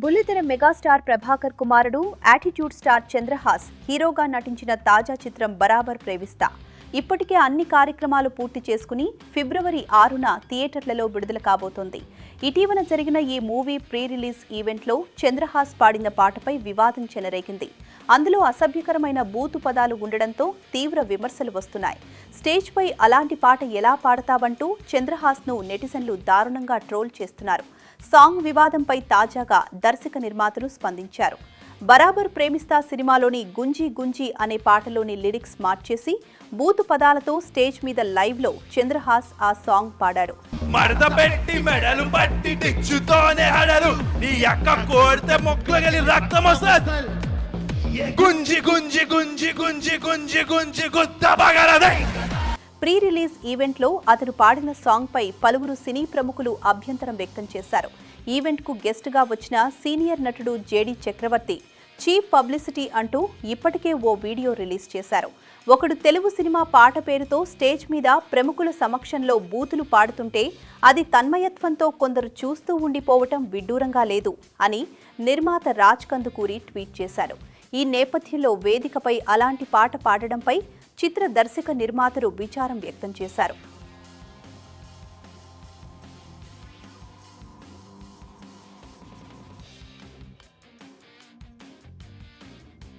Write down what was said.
బుల్లితెర మెగాస్టార్ ప్రభాకర్ కుమారుడు attitude star Chandrahas హీరోగా నటించిన తాజా చిత్రం బరాబర్ ప్రేమిస్తా ఇప్పటికే అన్ని కార్యక్రమాలు పూర్తి చేసుకుని ఫిబ్రవరి 6న థియేటర్లలో విడుదల కాబోతోంది. ఇటీవల జరిగిన ఈ మూవీ ప్రీ రిలీజ్ ఈవెంట్లో చంద్రహాస్ పాడిన పాటపై వివాదం చెలరేగింది. అందులో అసభ్యకరమైన బూతు పదాలు ఉండడంతో తీవ్ర విమర్శలు వస్తున్నాయి. స్టేజ్పై అలాంటి పాట ఎలా పాడతావంటూ చంద్రహాస్ను నెటిజన్లు దారుణంగా ట్రోల్ చేస్తున్నారు. సాంగ్ వివాదంపై తాజాగా దర్శక నిర్మాతలు స్పందించారు. బరాబర్ ప్రేమిస్తా సినిమాలోని గుంజీ గుంజీ అనే పాటలోని లిరిక్స్ మార్చేసి బూతు పదాలతో స్టేజ్ మీద లైవ్ లో చంద్రహాస్ ఆ సాంగ్ పాడాడు. ప్రీ రిలీజ్ ఈవెంట్లో అతను పాడిన సాంగ్ పై పలువురు సినీ ప్రముఖులు అభ్యంతరం వ్యక్తం చేశారు. ఈవెంట్ కు గెస్ట్ గా వచ్చిన సీనియర్ నటుడు జేడి చక్రవర్తి చీప్ పబ్లిసిటీ అంటూ ఇప్పటికే ఓ వీడియో రిలీజ్ చేశారు. ఒకడు తెలుగు సినిమా పాట పేరుతో స్టేజ్ మీద ప్రముఖుల సమక్షంలో బూతులు పాడుతుంటే అది తన్మయత్వంతో కొందరు చూస్తూ ఉండిపోవటం విడ్డూరంగా లేదు అని నిర్మాత రాజ్ కందుకూరి ట్వీట్ చేశారు. ఈ నేపథ్యంలో వేదికపై అలాంటి పాట పాడడంపై చిత్ర దర్శక నిర్మాతలు విచారం వ్యక్తం చేశారు.